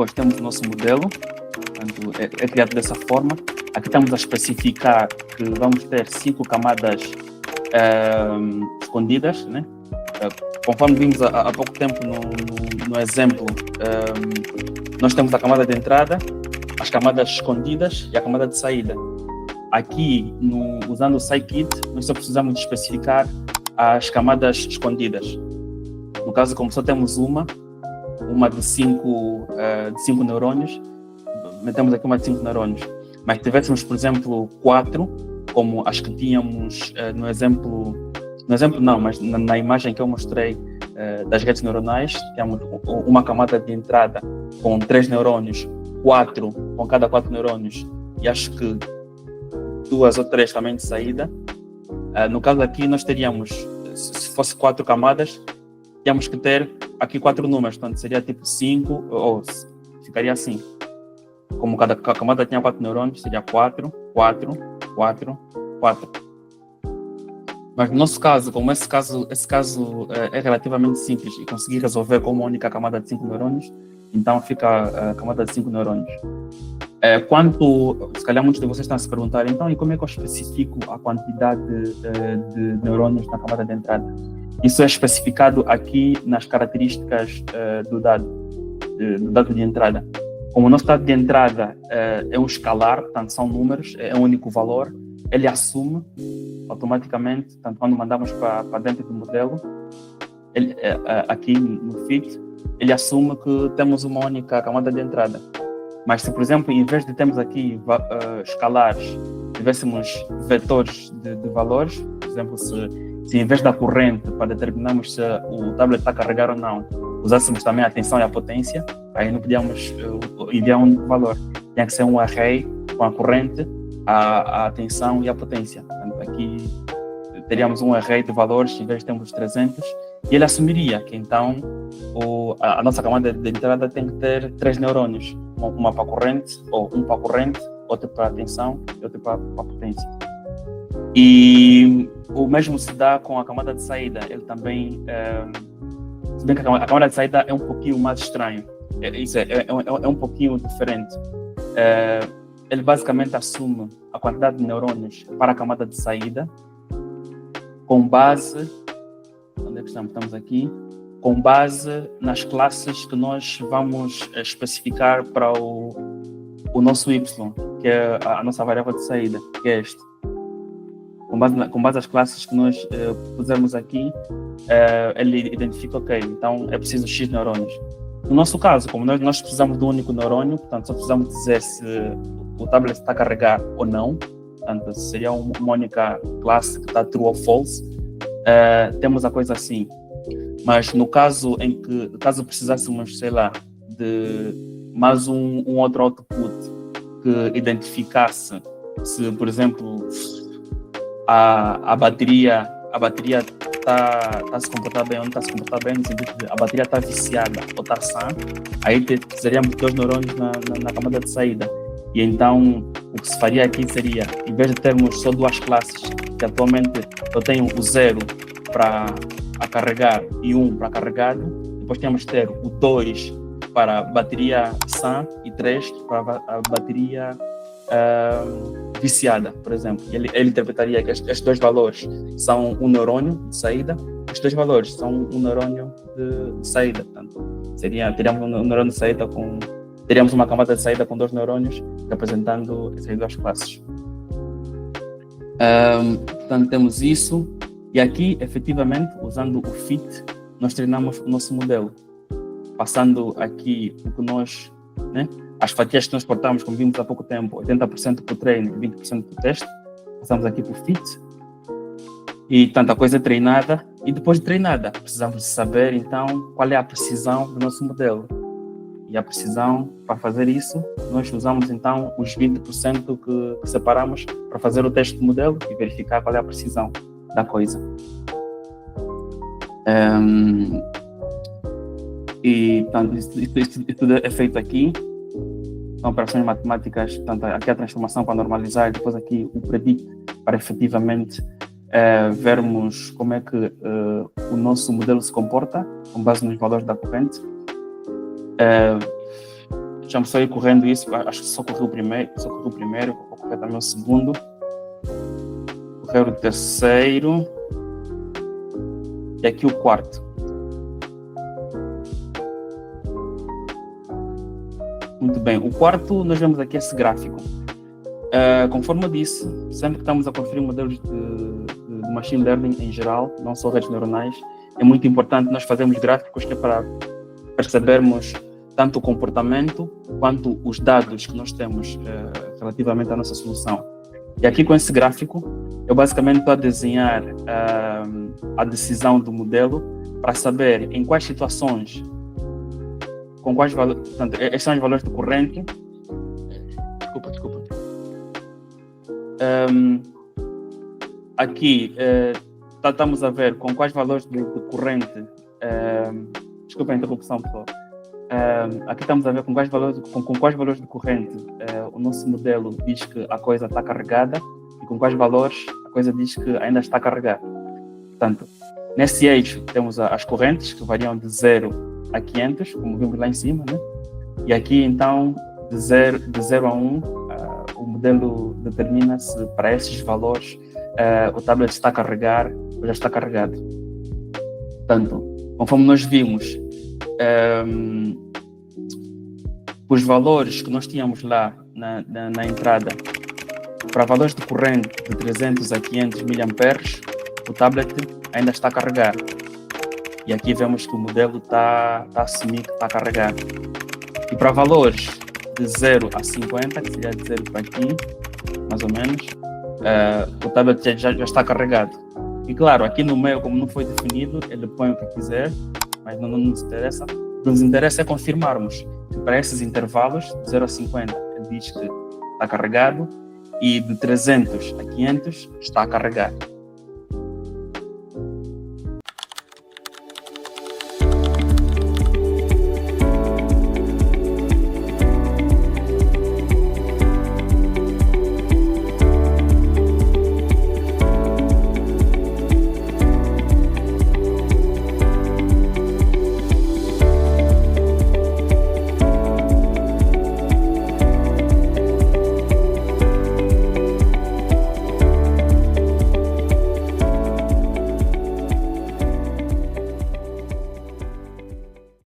depois temos o nosso modelo, portanto, é criado dessa forma. Aqui estamos a especificar que vamos ter 5 camadas escondidas, né? Conforme vimos há pouco tempo no exemplo, nós temos a camada de entrada, as camadas escondidas e a camada de saída. Aqui, usando o scikit, nós só precisamos de especificar as camadas escondidas. No caso, como só temos uma de 5 neurônios, metemos aqui uma de 5 neurônios. Mas se tivéssemos, por exemplo, 4, como as que tínhamos no exemplo não, mas na imagem que eu mostrei das redes neuronais, temos uma camada de entrada com 3 neurônios, 4 com cada 4 neurônios, e acho que 2 ou 3 também de saída. No caso aqui, nós teríamos, se fosse 4 camadas, tínhamos que ter aqui 4 números, portanto seria tipo 5, ou ficaria assim. Como cada camada tinha 4 neurônios, seria 4, 4, 4, 4. Mas no nosso caso, como esse caso é relativamente simples e conseguir resolver com uma única camada de 5 neurônios, então fica a camada de 5 neurônios. Se calhar muitos de vocês estão a se perguntar, então, e como é que eu especifico a quantidade de neurônios na camada de entrada? Isso é especificado aqui nas características do dado de entrada. Como o nosso dado de entrada é um escalar, portanto são números, é um único valor, ele assume automaticamente, portanto, quando mandamos para dentro do modelo, aqui no fit, ele assume que temos uma única camada de entrada. Mas se, por exemplo, em vez de termos aqui escalares, tivéssemos vetores de valores, por exemplo, se em vez da corrente, para determinarmos se o tablet está a carregar ou não, usássemos também a tensão e a potência, aí não podíamos enviar um único valor. Tinha que ser um array com a corrente, a tensão e a potência. Portanto, aqui teríamos um array de valores, em vez de termos 300, e ele assumiria que então a nossa camada de entrada tem que ter 3 neurônios, uma para a corrente, ou um para a corrente, outro para a tensão e outro para a potência. E o mesmo se dá com a camada de saída. Ele também, se bem que a camada de saída é um pouquinho mais estranho, é um pouquinho diferente. Ele basicamente assume a quantidade de neurônios para a camada de saída com base, onde é que estamos aqui? Com base nas classes que nós vamos especificar para o nosso y, que é a nossa variável de saída, que é este. Com base nas classes que nós pusemos aqui, ele identifica, ok, então é preciso X neurônios. No nosso caso, como nós precisamos de um único neurônio, portanto só precisamos dizer se o tablet está a carregar ou não, portanto seria uma única classe que está true ou false, temos a coisa assim. Mas no caso em que, caso precisássemos, sei lá, de mais um outro output que identificasse se, por exemplo, a bateria está a se comportar bem ou não está a se comportar bem, no sentido de a bateria está viciada ou está sã, aí precisaríamos de 2 neurônios na camada de saída. E então o que se faria aqui seria, em vez de termos só 2 classes, que atualmente eu tenho o 0 para a carregar e 1 para carregado, depois temos que ter o 2 para a bateria sã e 3 para a bateria viciada, por exemplo. Ele interpretaria que estes 2 valores são um neurônio de saída, estes 2 valores são um neurônio de saída. Portanto, teríamos um neurônio de saída teríamos uma camada de saída com 2 neurônios representando essas 2 classes. Portanto, temos isso. E aqui, efetivamente, usando o fit, nós treinamos o nosso modelo. Passando aqui o que nós, né, as fatias que nós cortamos, como vimos há pouco tempo, 80% para o treino e 20% para o teste, passamos aqui para o fit. E tanta coisa é treinada. E depois de treinada, precisamos saber, então, qual é a precisão do nosso modelo. E a precisão, para fazer isso, nós usamos, então, os 20% que separamos para fazer o teste do modelo e verificar qual é a precisão da coisa. E, portanto, isso tudo é feito aqui. São operações matemáticas, portanto, aqui a transformação para normalizar, e depois aqui o predict, para efetivamente vermos como é que o nosso modelo se comporta, com base nos valores da corrente. Deixa-me só ir correndo isso, acho que só correu o primeiro, vou correr também o segundo, correr o terceiro, e aqui o quarto. Muito bem, o quarto, nós vemos aqui esse gráfico. Conforme eu disse, sempre que estamos a construir modelos de machine learning em geral, não só redes neuronais, é muito importante nós fazermos gráficos que é para percebermos tanto o comportamento quanto os dados que nós temos relativamente à nossa solução. E aqui com esse gráfico, eu basicamente estou a desenhar a decisão do modelo para saber em quais situações, com quais valores, portanto, estes são os valores do corrente. Desculpa. Aqui estamos a ver com quais valores do corrente. Desculpa a interrupção, pessoal. Aqui estamos a ver com quais valores de corrente o nosso modelo diz que a coisa está carregada e com quais valores a coisa diz que ainda está carregada. Portanto, nesse eixo temos as correntes que variam de 0 a 500, como vimos lá em cima, né? E aqui então de 0 a 1 o modelo determina se para esses valores o tablet está a carregar ou já está carregado. Portanto, conforme nós vimos, os valores que nós tínhamos lá na entrada, para valores de corrente de 300 a 500 mA, o tablet ainda está a carregar. E aqui vemos que o modelo está a assumir que está a carregar. E para valores de 0 a 50, que seria de 0 para aqui, mais ou menos, o tablet já está carregado. E claro, aqui no meio, como não foi definido, ele põe o que quiser, mas não nos interessa. O que nos interessa é confirmarmos que para esses intervalos, de 0 a 50, ele diz que está carregado, e de 300 a 500 está a carregar.